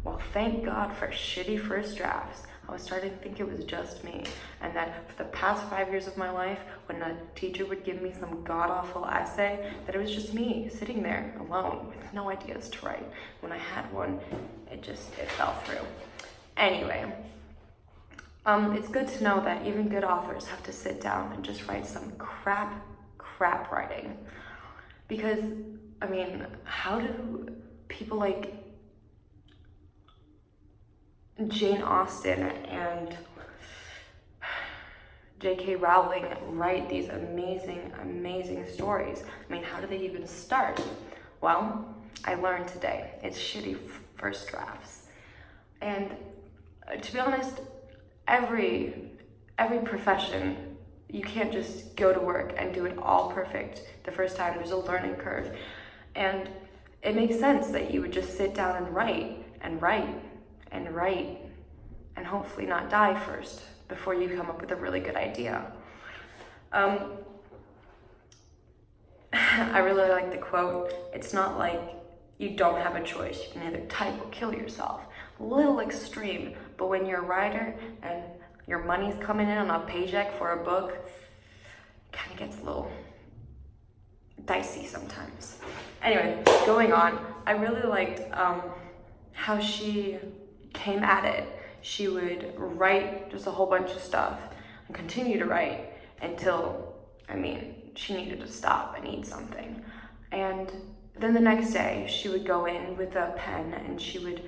Well, thank God for shitty first drafts. I was starting to think it was just me, and that for the past 5 years of my life, when a teacher would give me some god-awful essay, that it was just me sitting there alone with no ideas to write. When I had one, it fell through. Anyway, it's good to know that even good authors have to sit down and just write some crap writing. Because, I mean, how do people like Jane Austen and J.K. Rowling write these amazing stories? I mean, how do they even start? Well, I learned today, it's shitty first drafts. And to be honest, every profession, you can't just go to work and do it all perfect the first time. There's a learning curve. And it makes sense that you would just sit down and write and hopefully not die first before you come up with a really good idea. I really like the quote, it's not like you don't have a choice. You can either type or kill yourself. A little extreme, but when you're a writer and your money's coming in on a paycheck for a book, it kind of gets a little dicey sometimes. Anyway, going on, I really liked how she came at it. She would write just a whole bunch of stuff and continue to write until, she needed to stop and eat something. And then the next day, she would go in with a pen and she would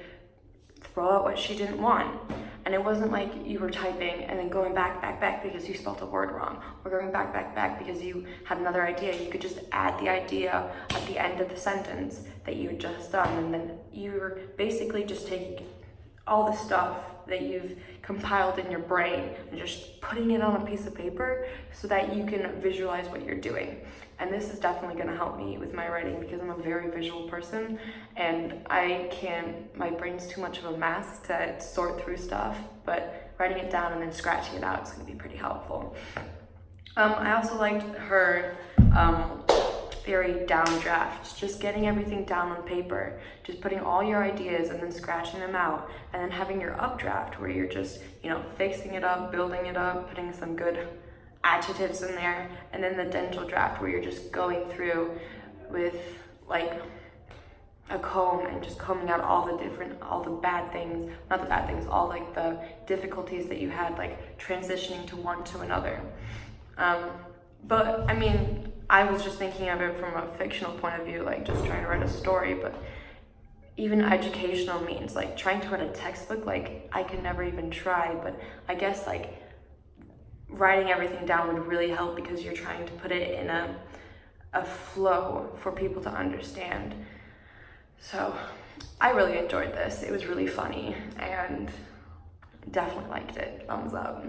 throw out what she didn't want. And it wasn't like you were typing and then going back because you spelled a word wrong, or going back because you had another idea. You could just add the idea at the end of the sentence that you had just done, and then you were basically just taking all the stuff that you've compiled in your brain and just putting it on a piece of paper so that you can visualize what you're doing. And this is definitely going to help me with my writing because I'm a very visual person and my brain's too much of a mess to sort through stuff, but writing it down and then scratching it out is going to be pretty helpful. I also liked her very downdraft, just getting everything down on paper, just putting all your ideas and then scratching them out, and then having your updraft where you're just, fixing it up, building it up, putting some good adjectives in there, and then the dental draft where you're just going through with like a comb and just combing out all like the difficulties that you had, like transitioning to one to another. But I was just thinking of it from a fictional point of view, like just trying to write a story, but even educational means like trying to write a textbook, like I can never even try, but I guess like writing everything down would really help because you're trying to put it in a flow for people to understand. So I really enjoyed this. It was really funny and definitely liked it. Thumbs up.